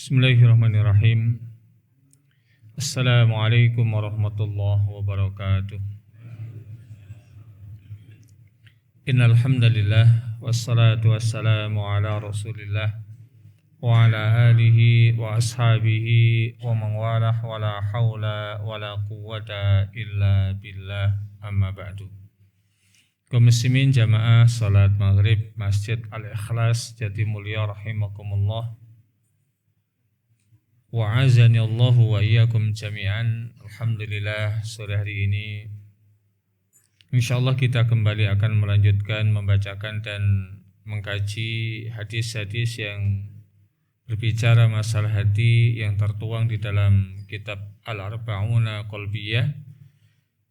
Bismillahirrahmanirrahim. Assalamualaikum warahmatullahi wabarakatuh. Innal hamdalillah wassalatu wassalamu ala Rasulillah wa ala alihi wa ashabihi wa man walah wa la haula wa la quwwata illa billah, amma ba'du. Kaum muslimin jamaah salat maghrib Masjid Al-Ikhlas Jatimulya rahimakumullah. Wa'azani Allahu wa iyyakum jami'an. Alhamdulillah, sore hari ini insyaallah kita kembali akan melanjutkan membacakan dan mengkaji hadis-hadis yang berbicara masalah hati yang tertuang di dalam kitab Al-Arba'una Qalbiyah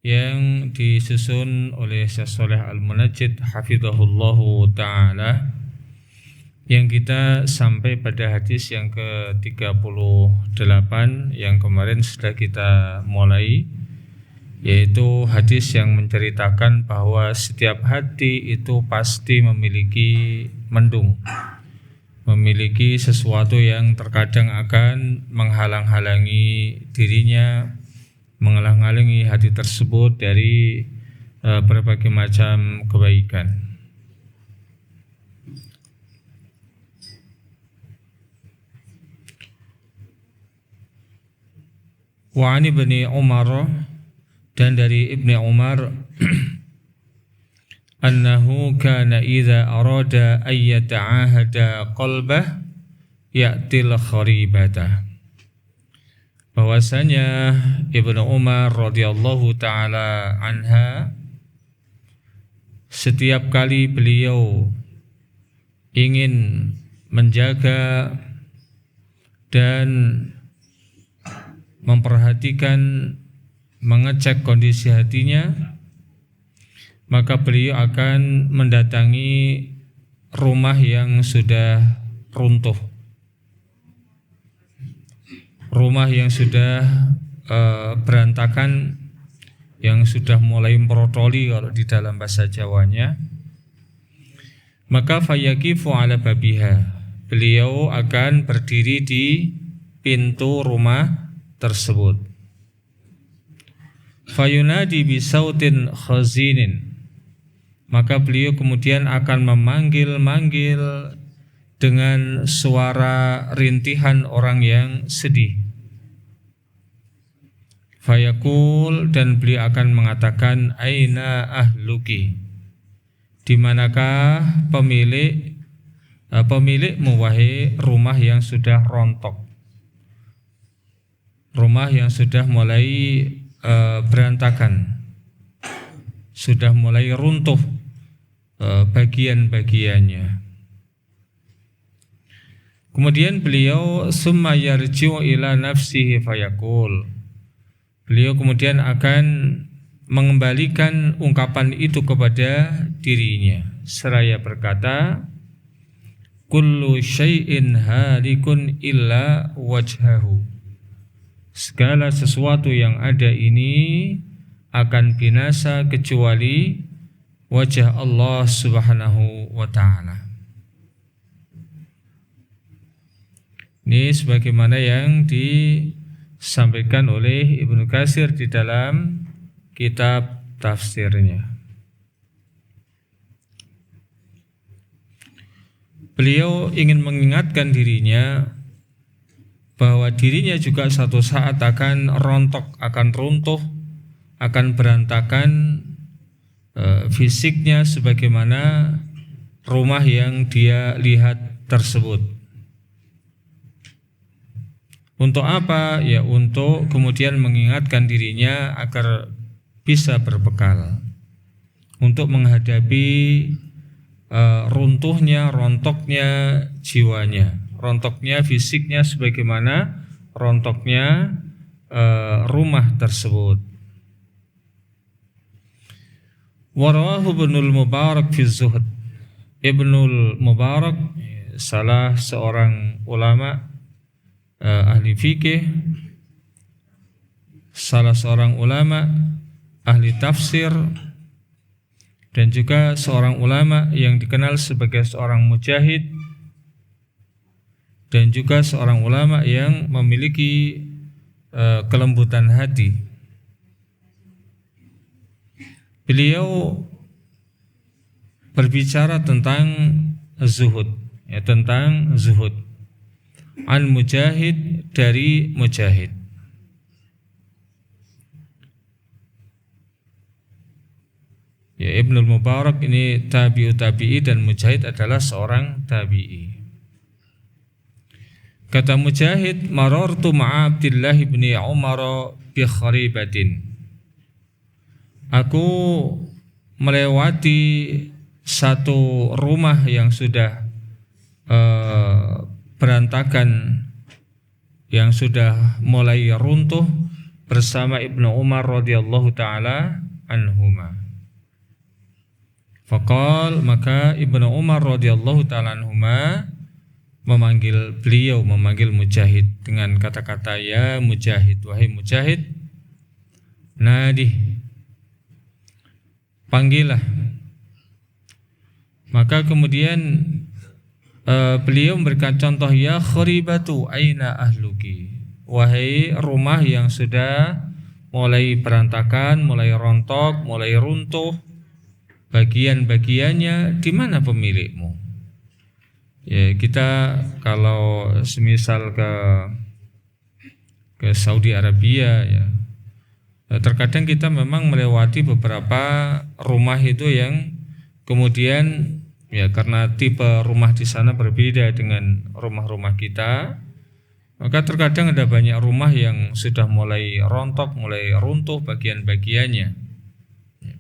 yang disusun oleh Syekh Shalih Al-Munajjid hafizahullahu ta'ala, yang kita sampai pada hadis yang ke-38 yang kemarin sudah kita mulai, yaitu hadis yang menceritakan bahwa setiap hati itu pasti memiliki mendung, memiliki sesuatu yang terkadang akan menghalang-halangi dirinya, menghalang-halangi hati tersebut dari berbagai macam kebaikan. Wa an Ibni Umar, dan dari Ibni Umar, annahu kana idza arada ay yata'ahada qalbah ya'til kharibata. Bahwasanya Ibnu Umar radhiyallahu taala anha, setiap kali beliau ingin menjaga dan memperhatikan, mengecek kondisi hatinya, maka beliau akan mendatangi rumah yang sudah runtuh, rumah yang sudah berantakan, yang sudah mulai memprotoli kalau di dalam bahasa Jawanya. Maka fayaqifu ala babiha, beliau akan berdiri di pintu rumah tersebut. Fayunadi bisautin khazinin, maka beliau kemudian akan memanggil-manggil dengan suara rintihan orang yang sedih. Fayaqul, dan beliau akan mengatakan, aina ahluki, di manakah pemilikmu wahai rumah yang sudah rontok, rumah yang sudah mulai berantakan, sudah mulai runtuh bagian-bagiannya. Kemudian beliau summa yarji'u ila nafsihi fayaqul, beliau kemudian akan mengembalikan ungkapan itu kepada dirinya seraya berkata, kullu syai'in halikun illa wajhahu, segala sesuatu yang ada ini akan binasa kecuali wajah Allah Subhanahu wa ta'ala. Ini sebagaimana yang disampaikan oleh Ibnu Katsir di dalam kitab tafsirnya. Beliau ingin mengingatkan dirinya bahwa dirinya juga suatu saat akan rontok, akan runtuh, akan berantakan fisiknya sebagaimana rumah yang dia lihat tersebut. Untuk apa? Ya untuk kemudian mengingatkan dirinya agar bisa berbekal untuk menghadapi runtuhnya, rontoknya jiwanya, rontoknya fisiknya sebagaimana rontoknya rumah tersebut. Warawahu Ibnul Mubarak fi Zuhd. Ibnul Mubarak salah seorang ulama ahli fikih, salah seorang ulama ahli tafsir, dan juga seorang ulama yang dikenal sebagai seorang mujahid. dan juga seorang ulama yang memiliki kelembutan hati. Beliau berbicara tentang zuhud, ya, tentang zuhud. An Mujahid, dari Mujahid. Ya, Ibnul Mubarak ini tabi'ut tabi'i dan Mujahid adalah seorang tabi'i. Kata Mujahid, marartu ma'a Abdullah bin Umar bi kharibatin. Aku melewati satu rumah yang sudah berantakan, yang sudah mulai runtuh, bersama Ibnu Umar radhiyallahu taala anhuma. Faqal, maka Ibnu Umar radhiyallahu taala anhuma memanggil Mujahid dengan kata-kata, ya Mujahid, wahai Mujahid, nadih, panggillah. Maka kemudian beliau memberikan contoh, ya kharibatu aina ahluki, wahai rumah yang sudah mulai berantakan, mulai rontok, mulai runtuh bagian-bagiannya, di mana pemilikmu? Ya, kita kalau semisal ke Saudi Arabia, ya, terkadang kita memang melewati beberapa rumah itu yang kemudian, ya, karena tipe rumah di sana berbeda dengan rumah-rumah kita, maka terkadang ada banyak rumah yang sudah mulai rontok, mulai runtuh bagian-bagiannya, ya,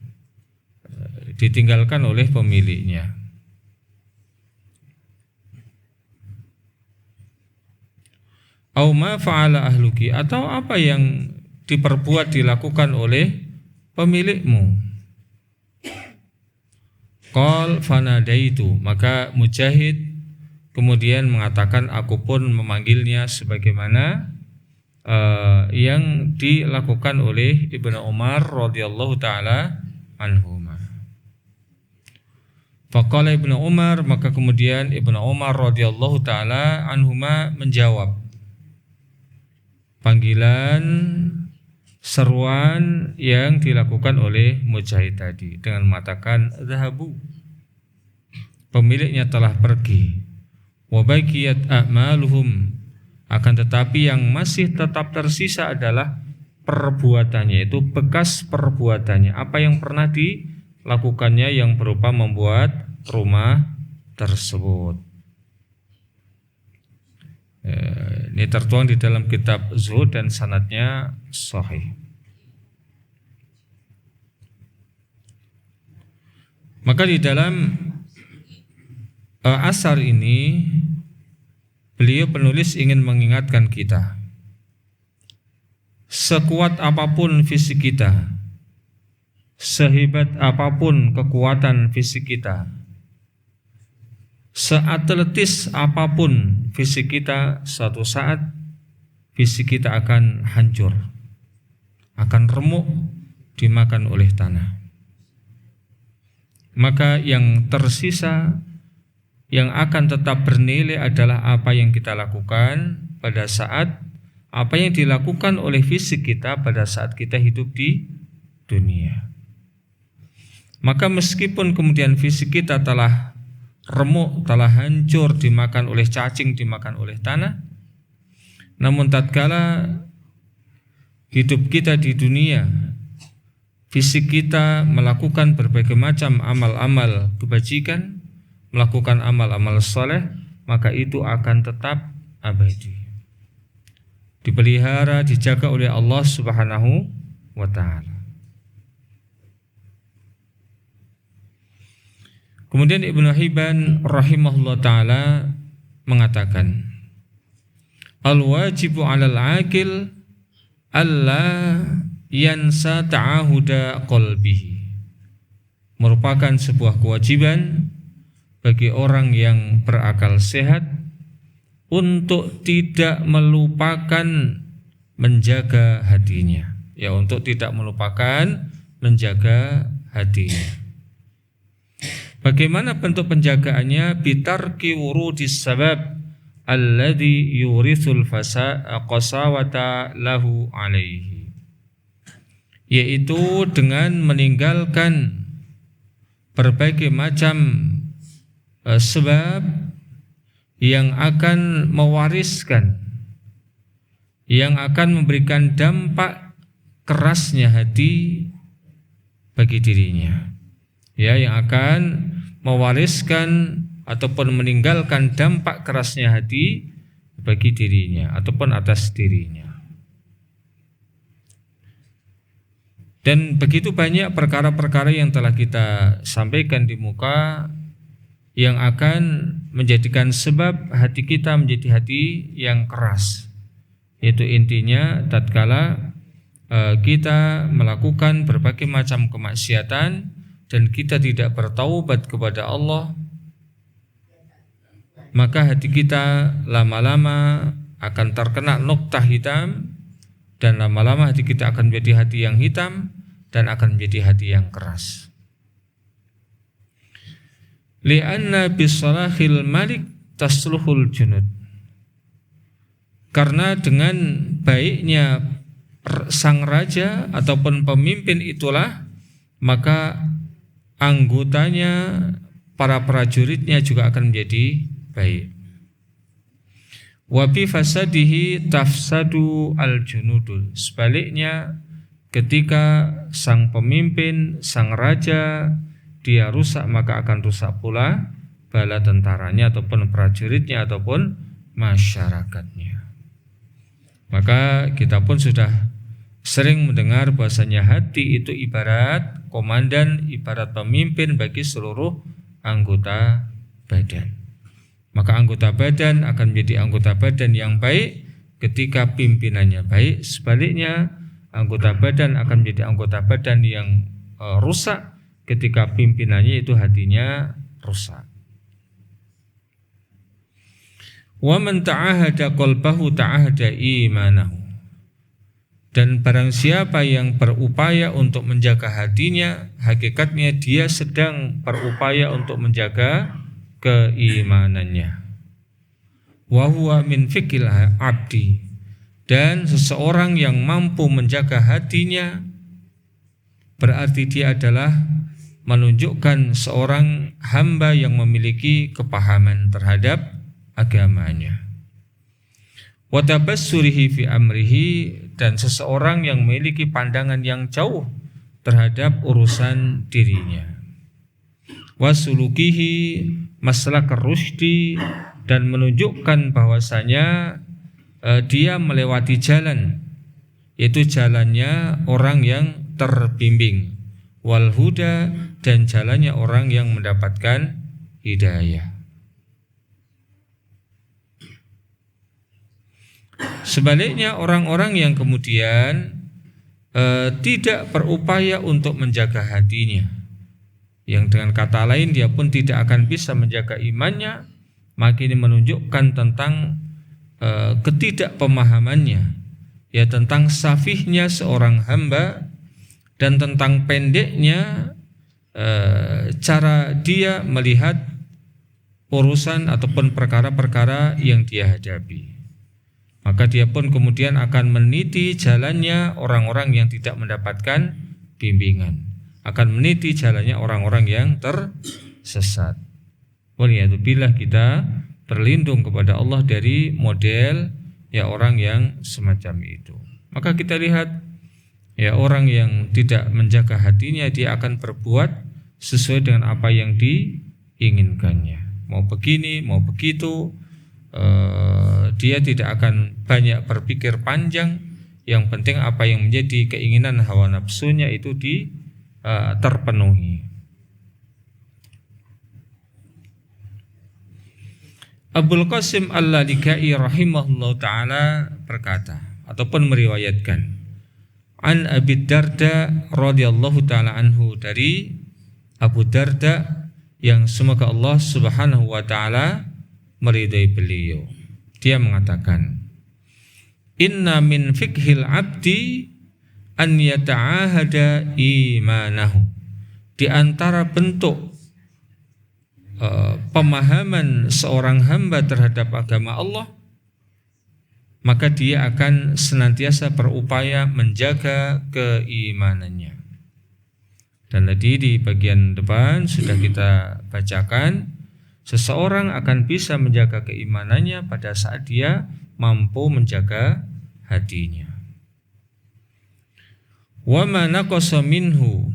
ditinggalkan oleh pemiliknya. Au ma fa'ala ahluki, atau apa yang diperbuat, dilakukan oleh pemilikmu. Qal fanadaitu, maka Mujahid kemudian mengatakan, aku pun memanggilnya sebagaimana yang dilakukan oleh Ibnu Umar radhiyallahu taala anhuma. Faqala Ibnu Umar, maka kemudian Ibnu Umar radhiyallahu taala anhuma menjawab panggilan, seruan yang dilakukan oleh Mujahid tadi dengan mengatakan, zahabu, pemiliknya telah pergi, wa baqiyat a'maluhum, akan tetapi yang masih tetap tersisa adalah perbuatannya, itu bekas perbuatannya, apa yang pernah dilakukannya yang berupa membuat rumah tersebut. Ini tertuang di dalam kitab Zuhud dan sanadnya sahih. Maka di dalam asar ini beliau penulis ingin mengingatkan kita, sekuat apapun fisik kita, sehebat apapun kekuatan fisik kita, seatletis apapun fisik kita, suatu saat fisik kita akan hancur, akan remuk, dimakan oleh tanah. Maka yang tersisa, yang akan tetap bernilai adalah apa yang kita lakukan pada saat, apa yang dilakukan oleh fisik kita pada saat kita hidup di dunia. Maka meskipun kemudian fisik kita telah remuk, telah hancur, dimakan oleh cacing, dimakan oleh tanah, namun tatkala hidup kita di dunia, fisik kita melakukan berbagai macam amal-amal kebajikan, melakukan amal-amal soleh, maka itu akan tetap abadi, dipelihara, dijaga oleh Allah Subhanahu wa ta'ala. Kemudian Ibnu Hibban rahimahullah ta'ala mengatakan, al-wajibu 'alal 'aqil alla yansa ta'ahuda qalbihi, merupakan sebuah kewajiban bagi orang yang berakal sehat untuk tidak melupakan menjaga hatinya, ya, untuk tidak melupakan menjaga hatinya. Bagaimana bentuk penjagaannya? Bitarki wurudis sabab alladhi yurithul qasawata lahu alaihi, yaitu dengan meninggalkan berbagai macam sebab yang akan mewariskan, yang akan memberikan dampak kerasnya hati bagi dirinya, ya, yang akan mewariskan ataupun meninggalkan dampak kerasnya hati bagi dirinya ataupun atas dirinya. Dan begitu banyak perkara-perkara yang telah kita sampaikan di muka yang akan menjadikan sebab hati kita menjadi hati yang keras. Yaitu intinya tatkala kita melakukan berbagai macam kemaksiatan dan kita tidak bertaubat kepada Allah, maka hati kita lama-lama akan terkena noktah hitam, dan lama-lama hati kita akan menjadi hati yang hitam dan akan menjadi hati yang keras. Li'anna bisalahil malik tasluhul junud, karena dengan baiknya sang raja ataupun pemimpin itulah maka anggotanya, para prajuritnya juga akan menjadi baik. Wa bi fasadihi tafsadu al-junudul, sebaliknya ketika sang pemimpin, sang raja dia rusak, maka akan rusak pula bala tentaranya ataupun prajuritnya ataupun masyarakatnya. Maka kita pun sudah sering mendengar bahasanya hati itu ibarat komandan, ibarat pemimpin bagi seluruh anggota badan. Maka anggota badan akan menjadi anggota badan yang baik ketika pimpinannya baik. Sebaliknya anggota badan akan menjadi anggota badan yang rusak ketika pimpinannya itu hatinya rusak. Wa man ta'ahada qalbahu ta'ahada imanahu, dan barang siapa yang berupaya untuk menjaga hatinya, hakikatnya dia sedang berupaya untuk menjaga keimanannya. Wa huwa min fikil abdi, dan seseorang yang mampu menjaga hatinya berarti dia adalah menunjukkan seorang hamba yang memiliki kepahaman terhadap agamanya. Wa tabassurihi fi amrihi, dan seseorang yang memiliki pandangan yang jauh terhadap urusan dirinya. Wa sulukihi maslakar rusdi, dan menunjukkan bahwasanya dia melewati jalan, yaitu jalannya orang yang terbimbing. Wal huda, dan jalannya orang yang mendapatkan hidayah. Sebaliknya orang-orang yang kemudian tidak berupaya untuk menjaga hatinya, yang dengan kata lain dia pun tidak akan bisa menjaga imannya, maka ini menunjukkan tentang ketidakpemahamannya, ya, tentang safihnya seorang hamba dan tentang pendeknya cara dia melihat urusan ataupun perkara-perkara yang dia hadapi. Maka dia pun kemudian akan meniti jalannya orang-orang yang tidak mendapatkan bimbingan, akan meniti jalannya orang-orang yang tersesat. Waliyadzubillah, kita berlindung kepada Allah dari model ya orang yang semacam itu. Maka kita lihat ya orang yang tidak menjaga hatinya, dia akan berbuat sesuai dengan apa yang diinginkannya, mau begini mau begitu. Dia tidak akan banyak berpikir panjang. Yang penting apa yang menjadi keinginan hawa nafsunya itu terpenuhi. Abul Qasim Al-Lalikai rahimahullah ta'ala berkata ataupun meriwayatkan an Abi Darda radhiyallahu ta'ala anhu, dari Abu Darda yang semoga Allah subhanahu wa ta'ala meridai beliau. Dia mengatakan, inna min fikhil abdi an yata'ahada imanahu, di antara bentuk pemahaman seorang hamba terhadap agama Allah, maka dia akan senantiasa berupaya menjaga keimanannya. Dan tadi di bagian depan sudah kita bacakan, seseorang akan bisa menjaga keimanannya pada saat dia mampu menjaga hatinya. Wa ma naqasa minhu,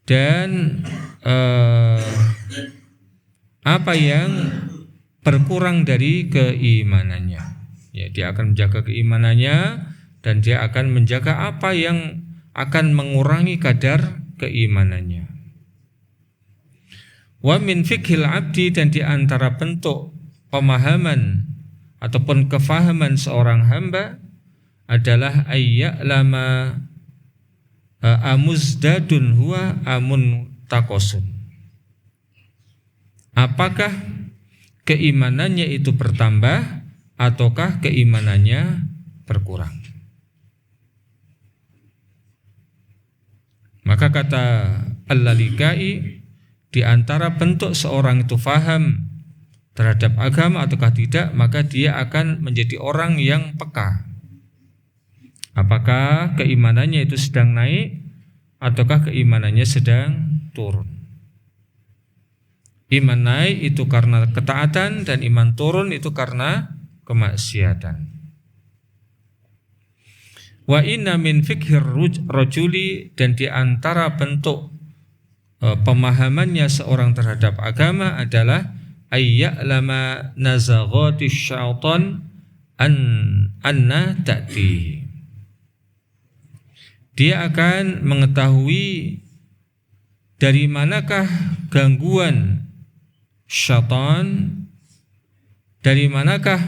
dan apa yang berkurang dari keimanannya. Ya, dia akan menjaga keimanannya dan dia akan menjaga apa yang akan mengurangi kadar keimanannya. Wa min fiqhil abdi, dan di antara bentuk pemahaman ataupun kefahaman seorang hamba adalah ayya'lama amuzdadun huwa amun takosun. Apakah keimanannya itu bertambah ataukah keimanannya berkurang? Maka kata Al-Lalikai, di antara bentuk seorang itu faham terhadap agama ataukah tidak, maka dia akan menjadi orang yang peka. Apakah keimanannya itu sedang naik ataukah keimanannya sedang turun? Iman naik itu karena ketaatan dan iman turun itu karena kemaksiatan. Wa inna min fiqhir rajuli, dan di antara bentuk pemahamannya seorang terhadap agama adalah ayya'lama nazaghati syaitan anna ta'ti. Dia akan mengetahui dari manakah gangguan syaitan, dari manakah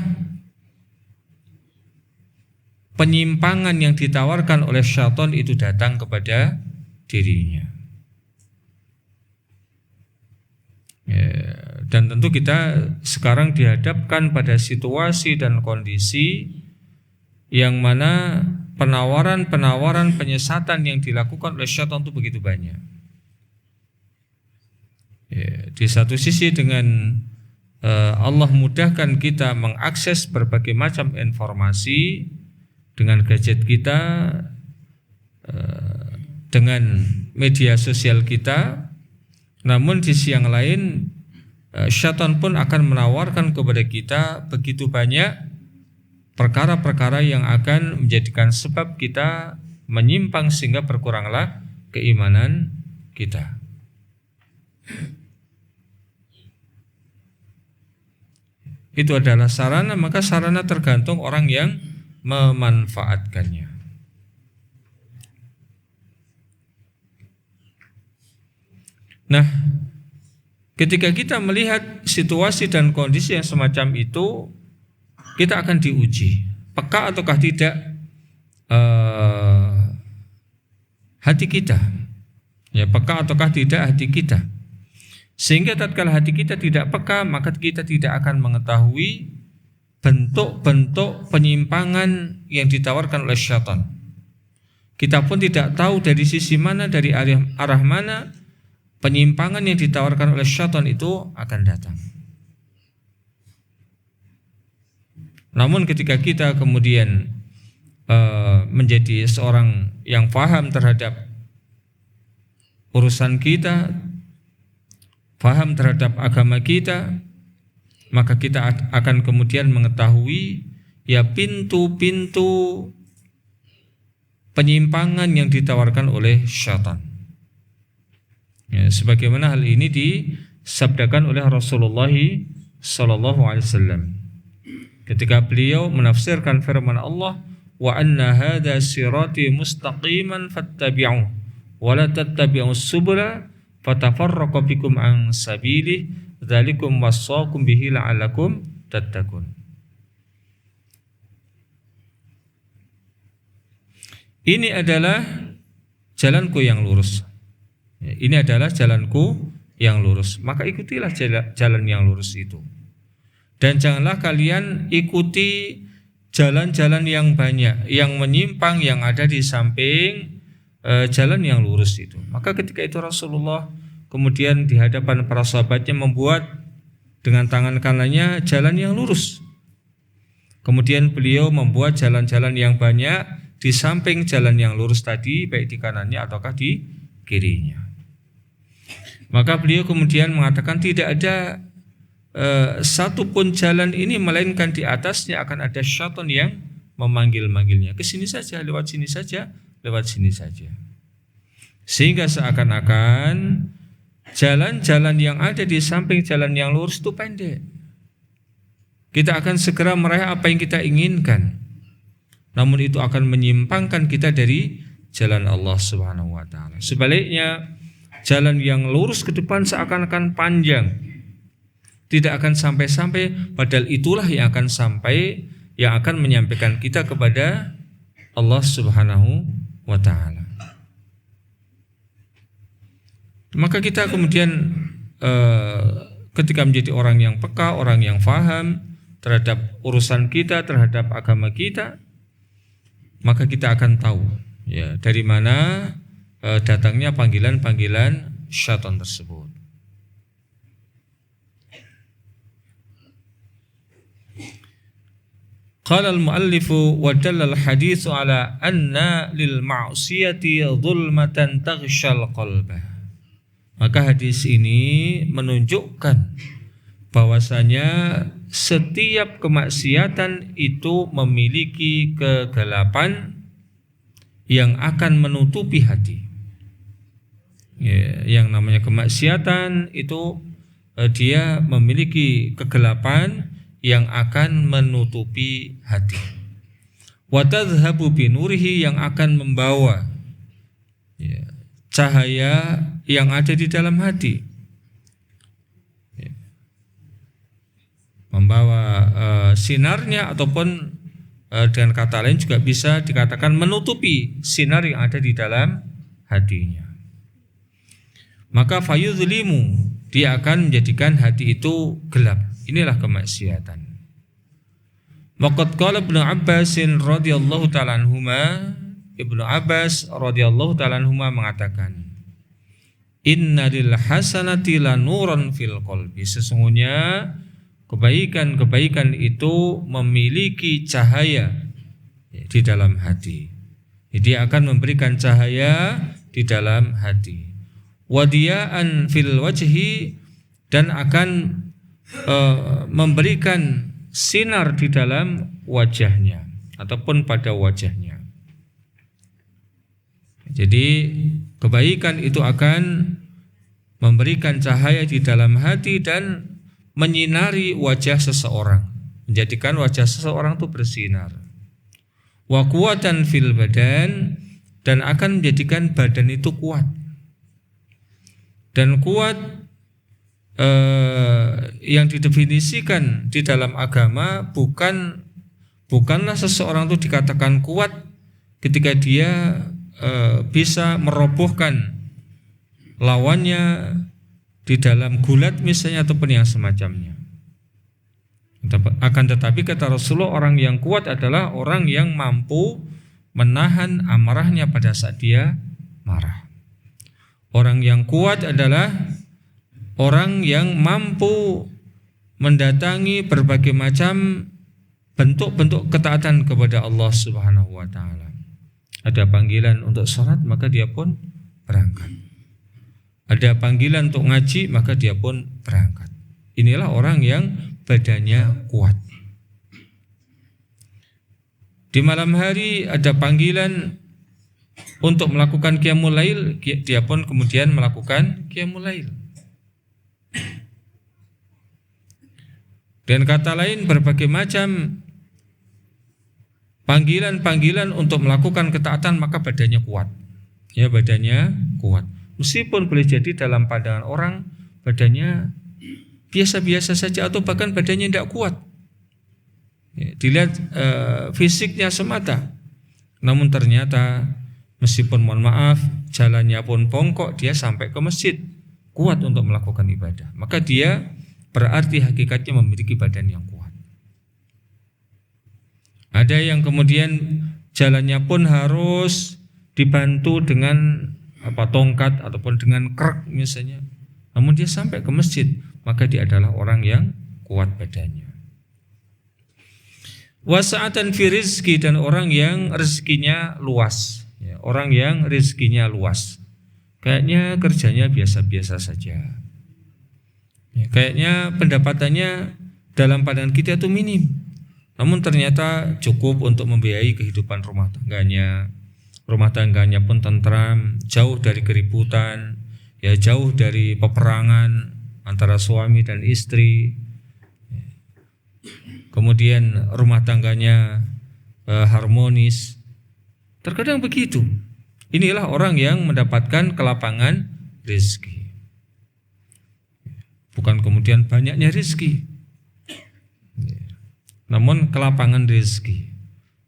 penyimpangan yang ditawarkan oleh syaitan itu datang kepada dirinya. Ya, dan tentu kita sekarang dihadapkan pada situasi dan kondisi yang mana penawaran-penawaran penyesatan yang dilakukan oleh syaitan itu begitu banyak. Ya, di satu sisi dengan Allah mudahkan kita mengakses berbagai macam informasi dengan gadget kita, dengan media sosial kita. Namun di sisi yang lain, syaitan pun akan menawarkan kepada kita begitu banyak perkara-perkara yang akan menjadikan sebab kita menyimpang sehingga berkuranglah keimanan kita. Itu adalah sarana, maka sarana tergantung orang yang memanfaatkannya. Nah, ketika kita melihat situasi dan kondisi yang semacam itu, kita akan diuji, peka ataukah tidak hati kita. Ya, peka ataukah tidak hati kita. Sehingga tatkala hati kita tidak peka, maka kita tidak akan mengetahui bentuk-bentuk penyimpangan yang ditawarkan oleh syaitan. Kita pun tidak tahu dari sisi mana, dari arah mana penyimpangan yang ditawarkan oleh syaitan itu akan datang. Namun ketika kita kemudian menjadi seorang yang paham terhadap urusan kita, paham terhadap agama kita, maka kita akan kemudian mengetahui ya pintu-pintu penyimpangan yang ditawarkan oleh syaitan. Ya, sebagaimana hal ini disabdakan oleh Rasulullah sallallahu alaihi wasallam ketika beliau menafsirkan firman Allah, wa anna hadza sirati mustaqiman fattabi'uhu wa la tattabi'us subula fatafarraqu bikum an sabilihi dzalikum wassaqum bihi la'allakum tattaqun. Ini adalah jalanku yang lurus. Ini adalah jalanku yang lurus. Maka ikutilah jalan yang lurus itu. Dan janganlah kalian ikuti jalan-jalan yang banyak, yang menyimpang, yang ada di samping jalan yang lurus itu. Maka ketika itu Rasulullah kemudian di hadapan para sahabatnya membuat dengan tangan kanannya jalan yang lurus. Kemudian beliau membuat jalan-jalan yang banyak di samping jalan yang lurus tadi, baik di kanannya ataukah di kirinya. Maka beliau kemudian mengatakan tidak ada satupun jalan ini melainkan di atasnya akan ada syaitan yang memanggil-manggilnya. Ke sini saja, lewat sini saja, lewat sini saja. Sehingga seakan-akan jalan-jalan yang ada di samping jalan yang lurus itu pendek. Kita akan segera meraih apa yang kita inginkan. Namun itu akan menyimpangkan kita dari jalan Allah Subhanahu wa taala. Sebaliknya, jalan yang lurus ke depan seakan-akan panjang. Tidak akan sampai-sampai, padahal itulah yang akan sampai, yang akan menyampaikan kita kepada Allah Subhanahu wa taala. Maka kita kemudian ketika menjadi orang yang peka, orang yang faham terhadap urusan kita, terhadap agama kita, maka kita akan tahu ya dari mana datangnya panggilan-panggilan syaitan tersebut. Qala al-muallifu wa dalla al-haditsu ala anna lil ma'siyati dhulmatan taghshal qalbah. Maka hadis ini menunjukkan bahwasanya setiap kemaksiatan itu memiliki kegelapan yang akan menutupi hati. Ya, yang namanya kemaksiatan itu dia memiliki kegelapan yang akan menutupi hati. Wa tadhhabu bi nurihi, yang akan membawa ya, cahaya yang ada di dalam hati, membawa sinarnya, ataupun dengan kata lain juga bisa dikatakan menutupi sinar yang ada di dalam hatinya. Maka fayudhlimu, dia akan menjadikan hati itu gelap. Inilah kemaksiatan. Waqad qala Ibnu Abbas radhiyallahu ta'ala anhuma, Ibnu Abbas radhiyallahu ta'ala anhuma mengatakan, inna lil hasanati lanuran fil qalbi. Sesungguhnya kebaikan-kebaikan itu memiliki cahaya di dalam hati. Dia akan memberikan cahaya di dalam hati. Wadiyaan fil wajhi, dan akan memberikan sinar di dalam wajahnya ataupun pada wajahnya. Jadi kebaikan itu akan memberikan cahaya di dalam hati dan menyinari wajah seseorang, menjadikan wajah seseorang itu bersinar. Wa quwatan fil badan, dan akan menjadikan badan itu kuat. Dan kuat yang didefinisikan di dalam agama bukanlah seseorang itu dikatakan kuat ketika dia bisa merobohkan lawannya di dalam gulat misalnya ataupun yang semacamnya. Akan tetapi kata Rasulullah, orang yang kuat adalah orang yang mampu menahan amarahnya pada saat dia marah. Orang yang kuat adalah orang yang mampu mendatangi berbagai macam bentuk-bentuk ketaatan kepada Allah Subhanahu wa taala. Ada panggilan untuk salat, maka dia pun berangkat. Ada panggilan untuk ngaji, maka dia pun berangkat. Inilah orang yang badannya kuat. Di malam hari ada panggilan untuk melakukan qiyamul lail, dia pun kemudian melakukan qiyamul lail. Dan kata lain, berbagai macam panggilan-panggilan untuk melakukan ketaatan, maka badannya kuat. Ya, badannya kuat. Meskipun boleh jadi dalam pandangan orang badannya biasa-biasa saja atau bahkan badannya tidak kuat. Ya, dilihat fisiknya semata. Namun ternyata meskipun mohon maaf jalannya pun bongkok, dia sampai ke masjid, kuat untuk melakukan ibadah. Maka dia berarti hakikatnya memiliki badan yang kuat. Ada yang kemudian jalannya pun harus dibantu dengan tongkat ataupun dengan krek misalnya, namun dia sampai ke masjid, maka dia adalah orang yang kuat badannya. Wasa'atan fi rizki, dan orang yang rezekinya luas, ya, orang yang rezekinya luas. Kayaknya kerjanya biasa-biasa saja. Ya, kayaknya pendapatannya dalam pandangan kita itu minim, namun ternyata cukup untuk membiayai kehidupan rumah tangganya. Rumah tangganya pun tentram, jauh dari keributan, ya jauh dari peperangan antara suami dan istri. Kemudian rumah tangganya harmonis. Terkadang begitu. Inilah orang yang mendapatkan kelapangan rezeki. Bukan kemudian banyaknya rezeki, namun kelapangan rezeki.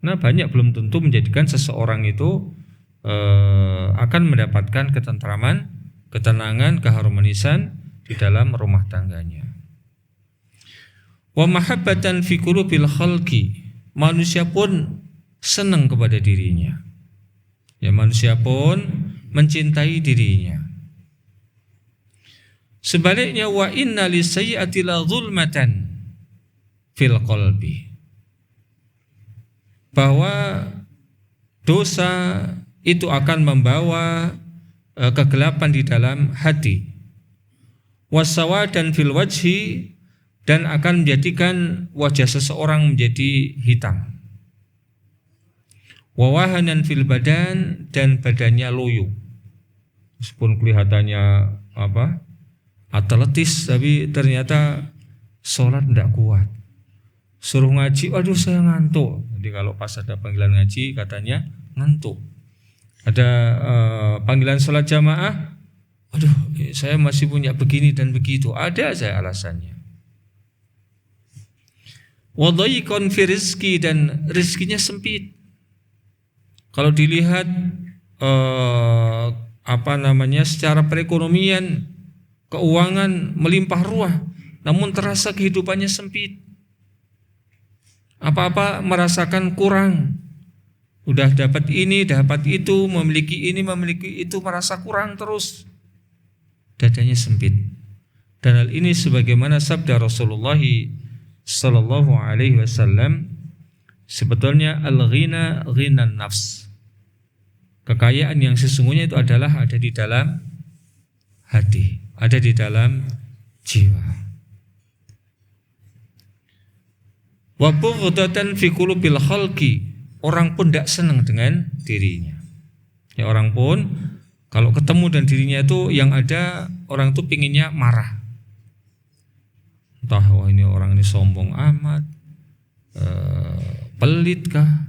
Nah, banyak belum tentu menjadikan seseorang itu akan mendapatkan ketentraman, ketenangan, keharmonisan di dalam rumah tangganya. Wa mahabbatan fi qulubil khalqi, manusia pun senang kepada dirinya. Ya, manusia pun mencintai dirinya. Sebaliknya, wa inna lisayyi'ati la zulmatan fil qalbi, bahwa dosa itu akan membawa kegelapan di dalam hati. Wasawadan fil wajhi, dan akan menjadikan wajah seseorang menjadi hitam. Wawahanan fil badan, dan badannya loyo. Meskipun kelihatannya atletis, tapi ternyata sholat tidak kuat. Suruh ngaji, aduh saya ngantuk. Jadi kalau pas ada panggilan ngaji katanya ngantuk. Ada panggilan sholat jamaah, aduh saya masih punya begini dan begitu. Ada saya alasannya. Wadhaikon fi rizki, dan rizkinya sempit. Kalau dilihat secara perekonomian, keuangan melimpah ruah, namun terasa kehidupannya sempit. Apa-apa merasakan kurang. Udah dapat ini, dapat itu, memiliki ini, memiliki itu, merasa kurang terus. Dadanya sempit. Dan hal ini sebagaimana sabda Rasulullah sallallahu alaihi wasallam, sebetulnya al-ghina ghinan nafs. Kekayaan yang sesungguhnya itu adalah ada di dalam hati, ada di dalam jiwa. Wa bughdatan fi qulubil khalqi, orang pun tidak senang dengan dirinya. Ya, orang pun kalau ketemu dengan dirinya itu yang ada orang itu pinginnya marah. Entah wah ini orang ini sombong amat, pelitkah,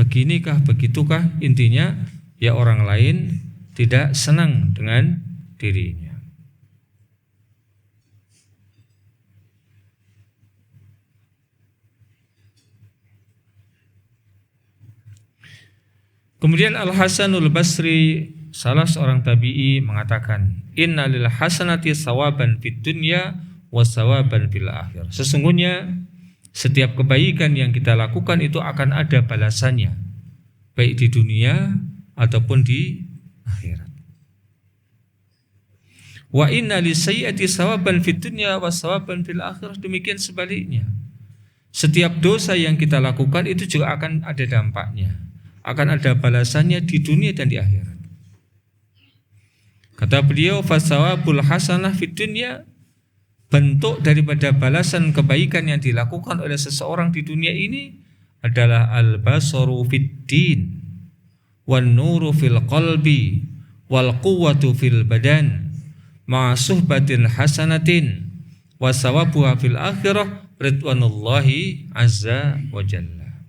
beginikah, begitukah, intinya ya orang lain tidak senang dengan dirinya. Kemudian Al-Hasanul Basri, salah seorang tabi'i, mengatakan, inna lil hasanati sawaban fid dunya wa sawaban fil akhir. Sesungguhnya setiap kebaikan yang kita lakukan itu akan ada balasannya, baik di dunia ataupun di akhirat. Wa inna lisayyi'ati sawaban fid dunya wa sawaban fil akhir. Demikian sebaliknya. Setiap dosa yang kita lakukan itu juga akan ada dampaknya, akan ada balasannya di dunia dan di akhirat. Kata beliau, fasawabul hasanah fid dunya, bentuk daripada balasan kebaikan yang dilakukan oleh seseorang di dunia ini adalah al-basaru fid din, wan nuru fil qalbi, wal quwwatu fil badan, ma suhbatin hasanatin, wa sawabuha fil akhirah ridwanullahi azza wa jalla.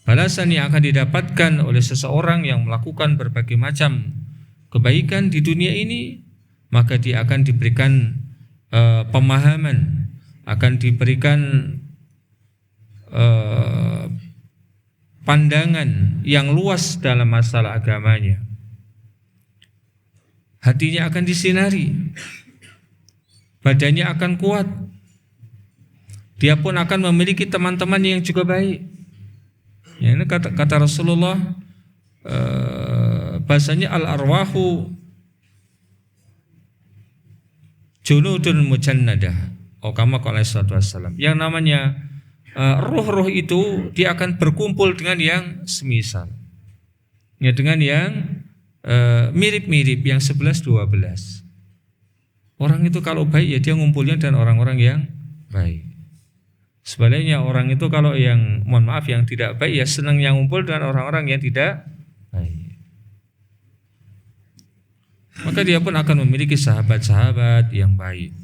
Balasan yang akan didapatkan oleh seseorang yang melakukan berbagai macam kebaikan di dunia ini, maka dia akan diberikan pemahaman, akan diberikan pandangan yang luas dalam masalah agamanya. Hatinya akan disinari, badannya akan kuat, dia pun akan memiliki teman-teman yang juga baik. Ya, ini kata Rasulullah, bahasanya al-arwahu junudun mujannadah. Kama qala sallallahu alaihi wasallam. Yang namanya roh-roh itu dia akan berkumpul dengan yang semisal. Ya, dengan yang mirip-mirip, yang 11-12. Orang itu kalau baik ya dia ngumpulnya dengan orang-orang yang baik. Sebaliknya orang itu kalau yang yang tidak baik ya senang yang ngumpul dengan orang-orang yang tidak baik. Maka dia pun akan memiliki sahabat-sahabat yang baik.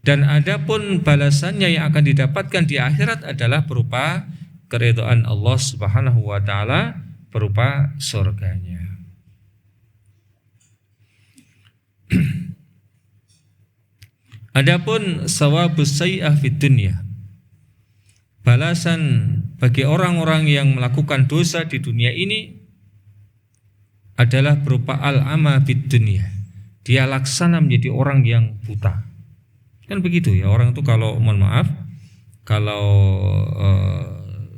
Dan adapun balasannya yang akan didapatkan di akhirat adalah berupa keridhaan Allah Subhanahu wa taala, berupa surganya. Adapun sawabus sayyi'ah fid dunya, balasan bagi orang-orang yang melakukan dosa di dunia ini adalah berupa al-ama fid dunya. Dia laksana menjadi orang yang buta. Kan begitu ya, orang itu kalau kalau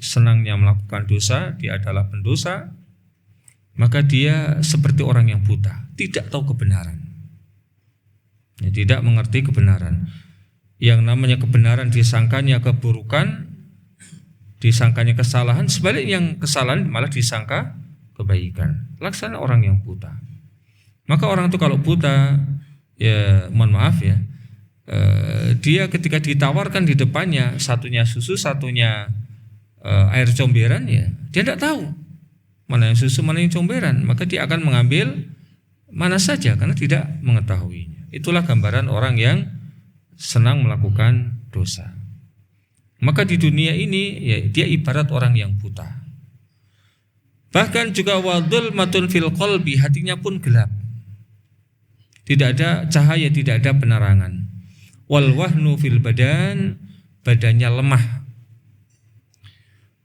senangnya melakukan dosa, dia adalah pendosa, maka dia seperti orang yang buta, tidak tahu kebenaran. Ya, tidak mengerti kebenaran. Yang namanya kebenaran disangkanya keburukan, disangkanya kesalahan, sebaliknya yang kesalahan malah disangka kebaikan. Laksana orang yang buta. Maka orang itu kalau buta, ya dia ketika ditawarkan di depannya satunya susu, satunya air comberan, ya dia tidak tahu mana yang susu, mana yang comberan. Maka dia akan mengambil mana saja karena tidak mengetahuinya. Itulah gambaran orang yang senang melakukan dosa. Maka di dunia ini ya, dia ibarat orang yang buta. Bahkan juga wadhulmatun fil qalbi, hatinya pun gelap. Tidak ada cahaya, tidak ada penerangan. Wal wahnu fil badan, badannya lemah.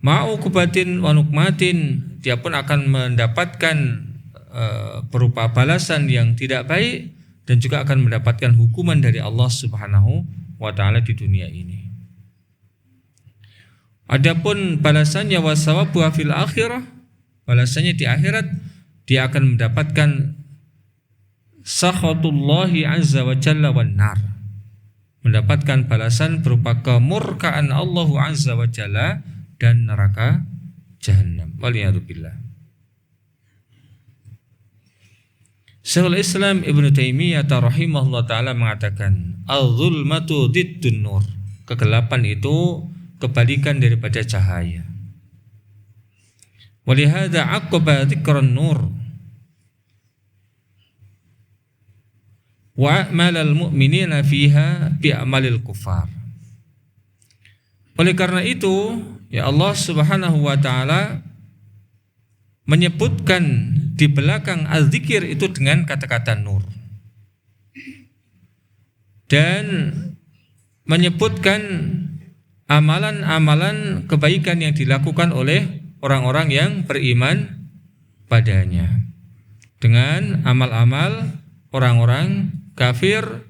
Ma'u kubatin wa nukmatin, dia pun akan mendapatkan berupa balasan yang tidak baik dan juga akan mendapatkan hukuman dari Allah Subhanahu wa taala di dunia ini. Adapun balasannya wasawabu fil akhirah, balasannya di akhirat dia akan mendapatkan sakhatullahi azza wa jalla wan nar. Mendapatkan balasan berupa kemurkaan Allah azza wa jalla dan neraka jahannam. Waliyadzubillah. Syekhul Islam Ibnu Taimiyah rahimahullah taala mengatakan, al-zulmatu diddun nur. Kegelapan itu kebalikan daripada cahaya. Walihada aqaba dzikran nur wa a'malal mu'minina fiha bi amalil kufar. Oleh karena itu, ya Allah Subhanahu wa taala menyebutkan di belakang az-zikir itu dengan kata-kata nur. Dan menyebutkan amalan-amalan kebaikan yang dilakukan oleh orang-orang yang beriman padanya. Dengan amal-amal orang-orang kafir,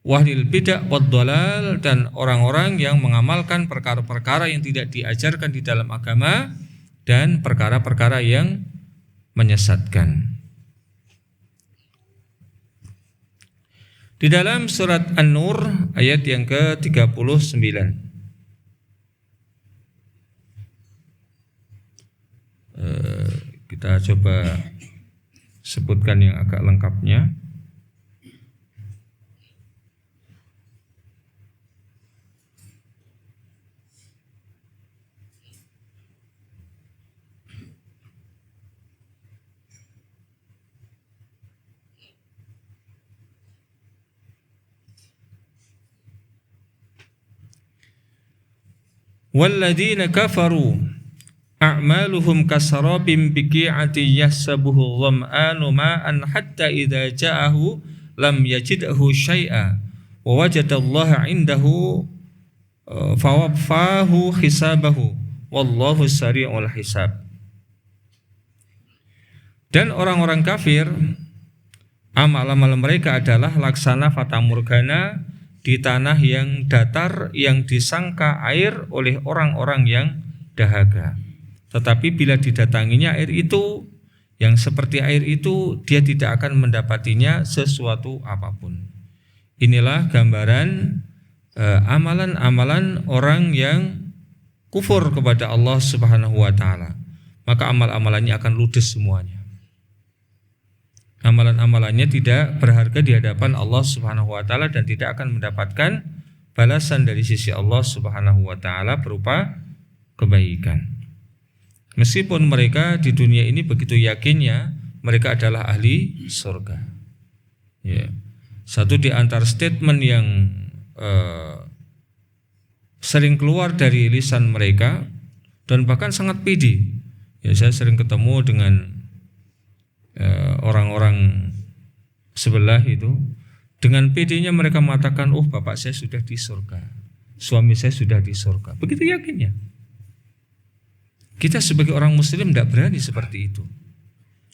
wahlil bid'ah wad dhalal, dan orang-orang yang mengamalkan perkara-perkara yang tidak diajarkan di dalam agama dan perkara-perkara yang menyesatkan. Di dalam surat An-Nur ayat yang ke-39, kita coba sebutkan yang agak lengkapnya. Walladzina kafaru a'maluhum kasarabim biqi'ati yahsabuhu dham'anu ma'an hatta idza ja'ahu lam yajidhu syai'a wa wajadallaha 'indahu fawaffahu hisabahu wallahu sari'ul hisab. Dan orang-orang kafir, amal-amal mereka adalah laksana fata morgana di tanah yang datar yang disangka air oleh orang-orang yang dahaga. Tetapi bila didatanginya air itu, yang seperti air itu, dia tidak akan mendapatinya sesuatu apapun. Inilah gambaran amalan-amalan orang yang kufur kepada Allah Subhanahu wa taala. Maka amal-amalannya akan ludes semuanya. Amalan-amalannya tidak berharga di hadapan Allah Subhanahu wa taala dan tidak akan mendapatkan balasan dari sisi Allah Subhanahu wa taala berupa kebaikan. Meskipun mereka di dunia ini begitu yakinnya mereka adalah ahli surga. Ya. Satu di antara statement yang sering keluar dari lisan mereka dan bahkan sangat pede. Ya, saya sering ketemu dengan orang-orang sebelah itu, dengan pedenya mereka mengatakan, oh bapak saya sudah di surga, suami saya sudah di surga. Begitu yakinnya. Kita sebagai orang muslim tidak berani seperti itu,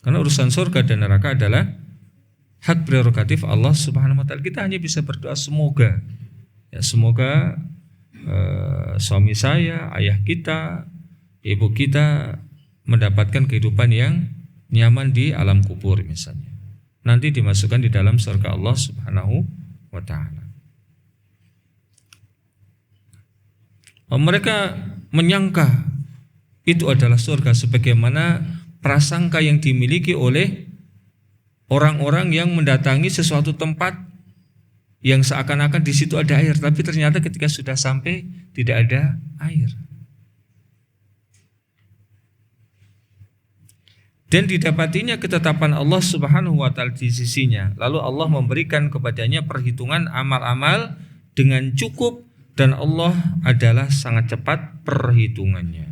karena urusan surga dan neraka adalah hak prerogatif Allah Subhanahu wa taala. Kita hanya bisa berdoa semoga suami saya, ayah kita, ibu kita mendapatkan kehidupan yang nyaman di alam kubur misalnya. Nanti dimasukkan di dalam surga Allah Subhanahu wa taala. Mereka menyangka itu adalah surga sebagaimana prasangka yang dimiliki oleh orang-orang yang mendatangi sesuatu tempat yang seakan-akan di situ ada air, tapi ternyata ketika sudah sampai tidak ada air. Dan didapatinya ketetapan Allah Subhanahu wa taala di sisinya. Lalu Allah memberikan kepadanya perhitungan amal-amal dengan cukup dan Allah adalah sangat cepat perhitungannya.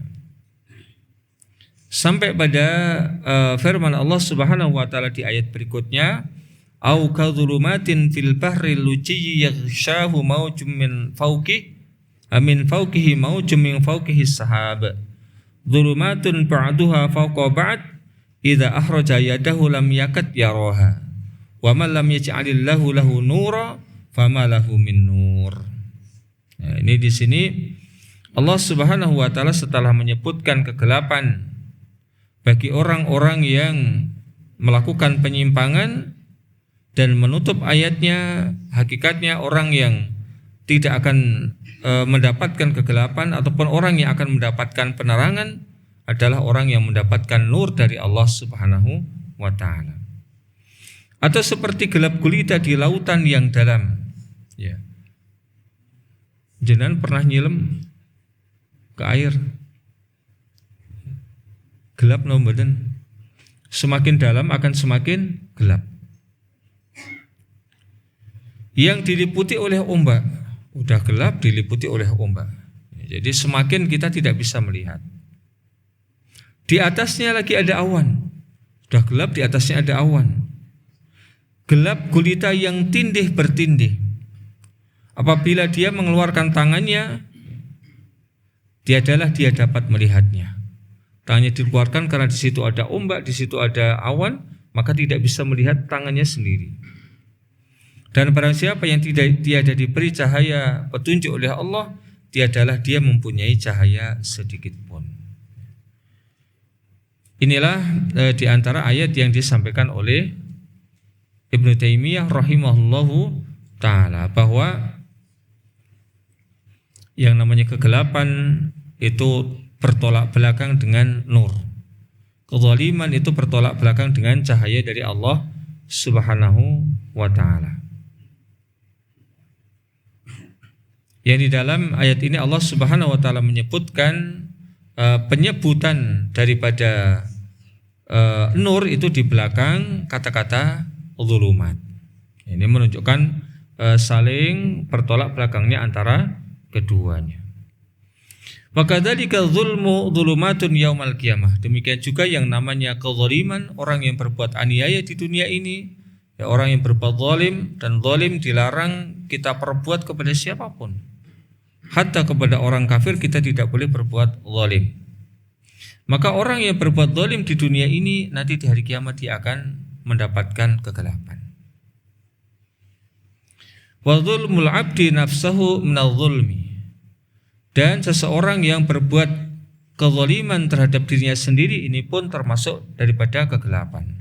Sampai pada firman Allah Subhanahu wa taala di ayat berikutnya, au kadzulumatin fil bahri lujiyyi yaghshahu mawjum min fawqihi mawjum min fawqihi sahab. Dzulumatun ba'duha fawqa ba'd idza akhraja yadahu lam yakad yaraha wa man lam yaj'alillahu lahu nura fama lahu min nur. Nah, ini di sini Allah Subhanahu wa taala setelah menyebutkan kegelapan bagi orang-orang yang melakukan penyimpangan dan menutup ayatnya, hakikatnya orang yang tidak akan mendapatkan kegelapan ataupun orang yang akan mendapatkan penerangan adalah orang yang mendapatkan nur dari Allah Subhanahu wa taala. Atau seperti gelap gulita di lautan yang dalam. Ya. Jenengan pernah nyilam ke air? Gelap no mboten? Semakin dalam akan semakin gelap. Yang diliputi oleh ombak, udah gelap diliputi oleh ombak. Jadi semakin kita tidak bisa melihat. Di atasnya lagi ada awan. Sudah gelap, di atasnya ada awan. Gelap gulita yang tindih bertindih. Apabila dia mengeluarkan tangannya, tiadalah dia dapat melihatnya. Tangannya dikeluarkan karena di situ ada ombak, di situ ada awan, maka tidak bisa melihat tangannya sendiri. Dan barang siapa yang tiada diberi cahaya petunjuk oleh Allah, tiadalah dia mempunyai cahaya sedikit pun. Inilah di antara ayat yang disampaikan oleh Ibnu Taimiyah rahimahullahu ta'ala, bahwa yang namanya kegelapan itu bertolak belakang dengan nur. Kezaliman itu bertolak belakang dengan cahaya dari Allah Subhanahu wa ta'ala. Yang di dalam ayat ini Allah Subhanahu wa ta'ala menyebutkan penyebutan daripada nur itu di belakang kata-kata zulumat. Ini menunjukkan saling bertolak belakangnya antara keduanya. Maka dzalika zulmu zulumatun yaumal qiyamah. Demikian juga yang namanya kezaliman, orang yang berbuat aniaya di dunia ini, ya, orang yang berbuat zalim, dan zalim dilarang kita perbuat kepada siapapun. Hatta kepada orang kafir kita tidak boleh berbuat zalim. Maka orang yang berbuat zalim di dunia ini nanti di hari kiamat dia akan mendapatkan kegelapan. Wa dzulmul 'abdi nafsahu minadh zulmi. Dan seseorang yang berbuat kezaliman terhadap dirinya sendiri ini pun termasuk daripada kegelapan.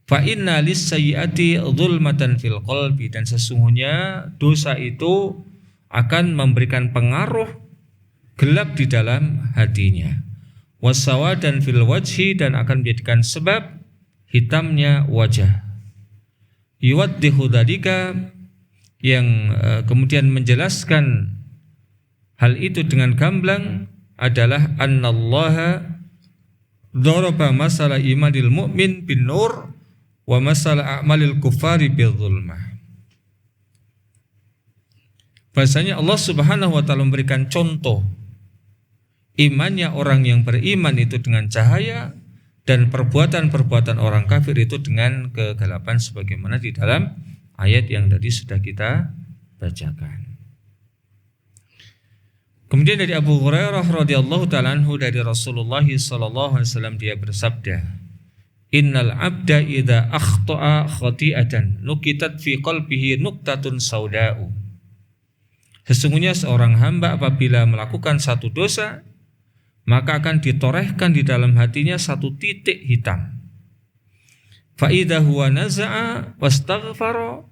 Fa inna lis-sayyi'ati dzulmatan fil qalbi, dan sesungguhnya dosa itu akan memberikan pengaruh gelap di dalam hatinya. Wasawadan fil wajhi, dan akan menjadikan sebab hitamnya wajah. Yuwaddihu dzalika, yang kemudian menjelaskan hal itu dengan gamblang adalah annallaha daraba masala imanil mu'min bin nur wa masala a'malil kufari bil zulmah. Bahasanya Allah Subhanahu wa taala memberikan contoh imannya orang yang beriman itu dengan cahaya, dan perbuatan-perbuatan orang kafir itu dengan kegelapan, sebagaimana di dalam ayat yang tadi sudah kita bacakan. Kemudian dari Abu Hurairah radhiyallahu ta'ala anhu, dari Rasulullah sallallahu alaihi wasallam, dia bersabda, innal abda idza akhta'a khati'atan nukitat fi qalbihi nuktatun sauda'u. Sesungguhnya seorang hamba apabila melakukan satu dosa, maka akan ditorehkan di dalam hatinya satu titik hitam. Fa idza huwa naza'a wastaghfara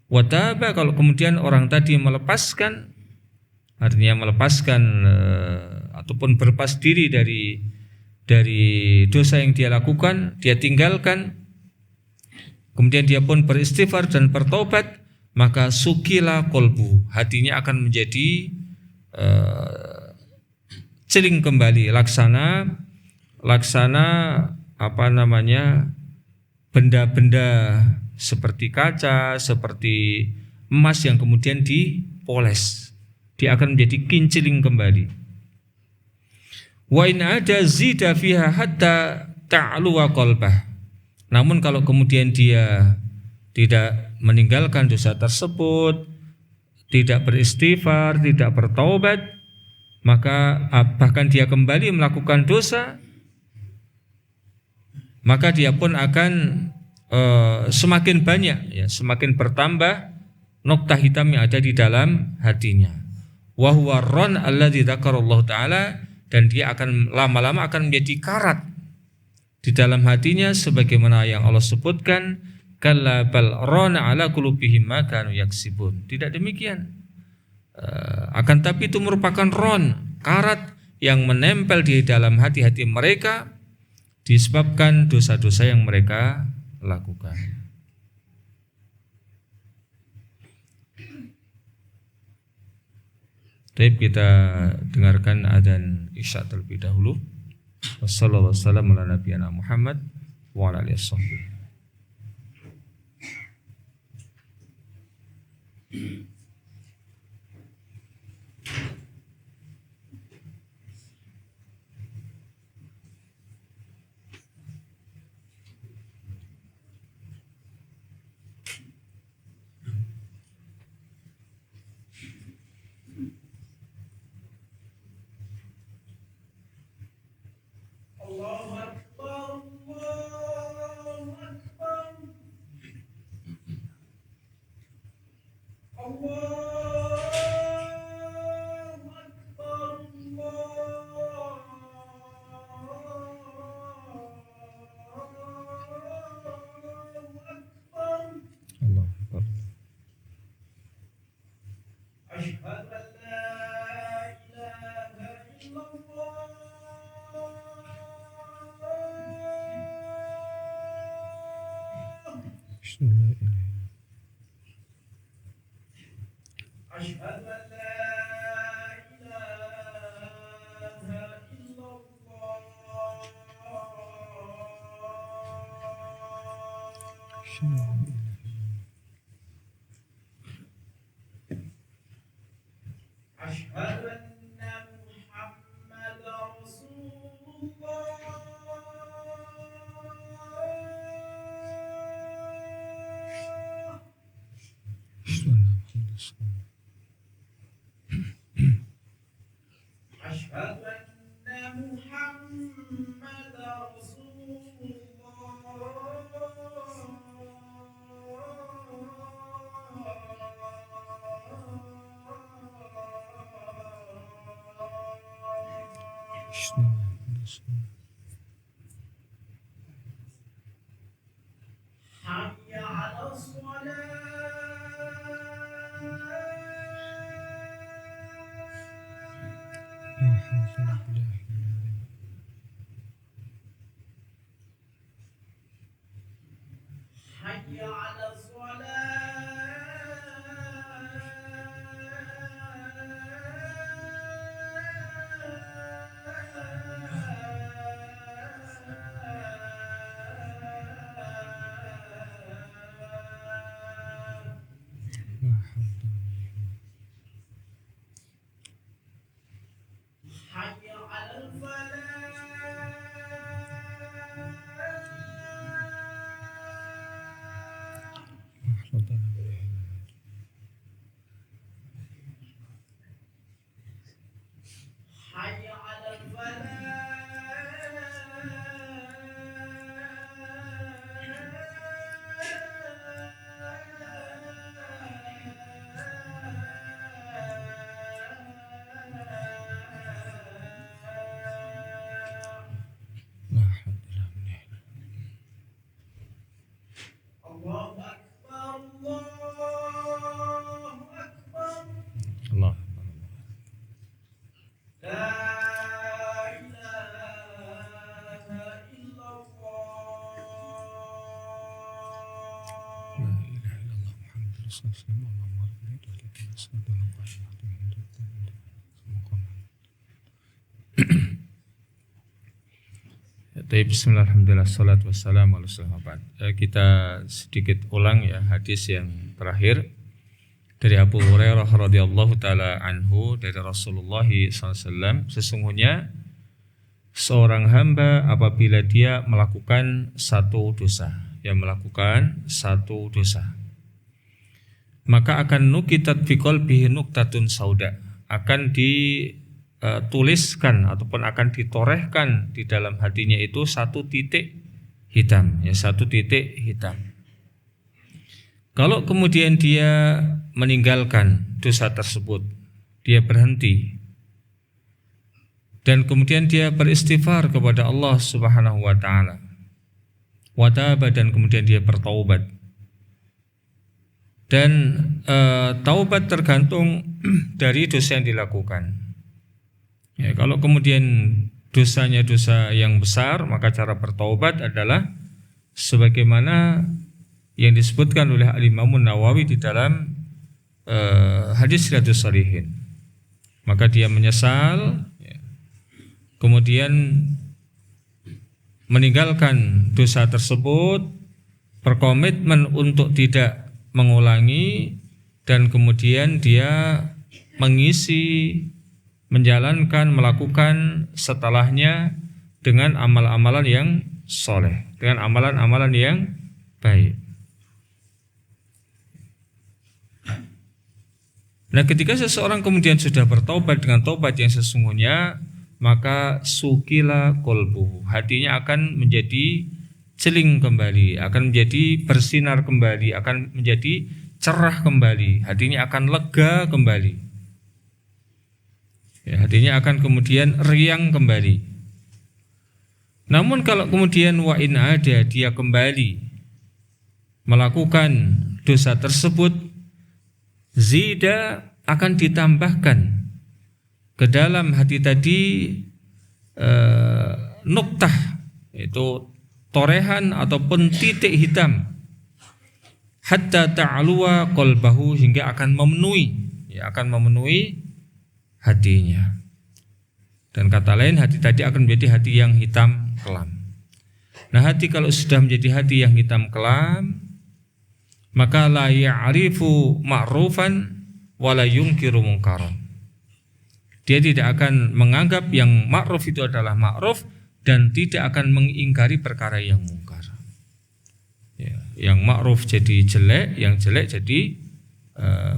wa taba, kalau kemudian orang tadi melepaskan, artinya melepaskan ataupun berlepas diri dari dosa yang dia lakukan, dia tinggalkan, kemudian dia pun beristighfar dan bertobat, maka sukila kolbu, hatinya akan menjadi celing kembali, laksana benda-benda seperti kaca, seperti emas yang kemudian dipoles, dia akan menjadi kinciling kembali. Wa in ada zida fiha hatta ta'luwa qalbah. Namun kalau kemudian dia tidak meninggalkan dosa tersebut, tidak beristighfar, tidak bertaubat, maka bahkan dia kembali melakukan dosa, maka dia pun akan semakin banyak, ya, semakin bertambah noktah hitam yang ada di dalam hatinya. Wa huwa ran alladzi dzakarallahu ta'ala, dan dia akan lama-lama akan menjadi karat di dalam hatinya, sebagaimana yang Allah sebutkan, kalla bal rana ala qulubihim ma kanu yaksibun. Tidak demikian, akan tapi itu merupakan ron, karat yang menempel di dalam hati-hati mereka disebabkan dosa-dosa yang mereka lakukan. Baik, kita dengarkan adzan Isya terlebih dahulu. Wassallallahu wasallam ala nabiyana Muhammad wa ala alihi wasallam. Bismillahirrahmanirrahim. Salatu wassalamu ala rasulillah. Kita sedikit ulang ya hadis yang terakhir dari Abu Hurairah radhiyallahu taala anhu dari Rasulullah SAW. Sesungguhnya seorang hamba apabila dia melakukan satu dosa, maka akan nukitat fi qalbihi nuktatun sauda, akan dituliskan ataupun akan ditorehkan di dalam hatinya itu satu titik hitam. Kalau kemudian dia meninggalkan dosa tersebut, dia berhenti dan kemudian dia beristighfar kepada Allah Subhanahu wa taala, wa taba, dan kemudian dia bertaubat. Dan taubat tergantung dari dosa yang dilakukan. Ya, kalau kemudian dosanya dosa yang besar, maka cara bertaubat adalah sebagaimana yang disebutkan oleh Al-Imam Nawawi di dalam hadis Riyadhus Shalihin. Maka dia menyesal, ya, kemudian meninggalkan dosa tersebut, berkomitmen untuk tidak mengulangi, dan kemudian dia menjalankan, melakukan setelahnya dengan amal-amalan yang soleh, dengan amalan-amalan yang baik. Nah, ketika seseorang kemudian sudah bertaubat dengan taubat yang sesungguhnya, maka sukila qalbuhu, hatinya akan menjadi celing kembali, akan menjadi bersinar kembali, akan menjadi cerah kembali, hatinya akan lega kembali, ya, hatinya akan kemudian riang kembali. Namun kalau kemudian wa in ada, dia kembali melakukan dosa tersebut, zida, akan ditambahkan ke dalam hati tadi nuktah, yaitu torehan ataupun titik hitam, hatta ta'alua qalbahu, hingga akan memenuhi hatinya. Dan kata lain, hati tadi akan menjadi hati yang hitam kelam. Nah, hati kalau sudah menjadi hati yang hitam kelam, maka la ya'rifu ma'rufan wa la yunkiru munkaran. Dia tidak akan menganggap yang ma'ruf itu adalah ma'ruf dan tidak akan mengingkari perkara yang mungkar. Ya, yang ma'ruf jadi jelek, yang jelek jadi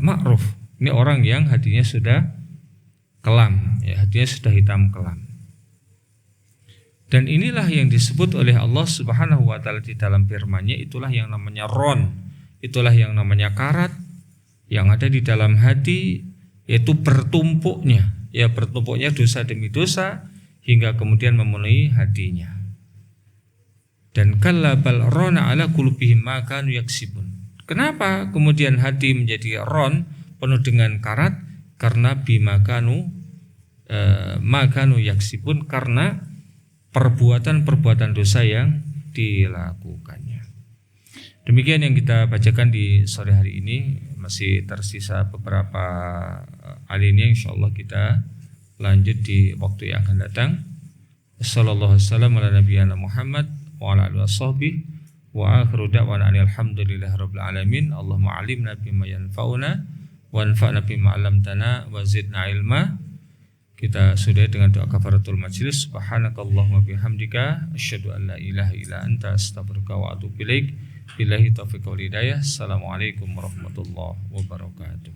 ma'ruf. Ini orang yang hatinya sudah kelam, ya, hatinya sudah hitam kelam. Dan inilah yang disebut oleh Allah Subhanahu wa taala di dalam firman-Nya, itulah yang namanya ron, itulah yang namanya karat yang ada di dalam hati, yaitu bertumpuknya dosa demi dosa hingga kemudian memenuhi hatinya. Dan kalla bal rana ala qulubihim ma kanu yaksibun. Kenapa kemudian hati menjadi ron, penuh dengan karat? Karena bimakanu makanu yaksibun, karena perbuatan-perbuatan dosa yang dilakukannya. Demikian yang kita bacakan di sore hari ini. Masih tersisa beberapa alinea, insyaallah kita lanjut di waktu yang akan datang. Sallallahu alaihi wasallam ala nabiyana Muhammad wa ala alihi washabbihi wa akhiru da'wana alhamdulillahi rabbil alamin. Allahumma alimna bima yanfa'una wa anfa'na bima 'allamtana wa zidna ilma. Kita sudah dengan doa kafaratul majlis. Subhanakallahumma bihamdika asyhadu an la ilaha illa anta astaghfiruka wa atubu ilaik. Billahi taufiq wal hidayah. Assalamualaikum warahmatullahi wabarakatuh.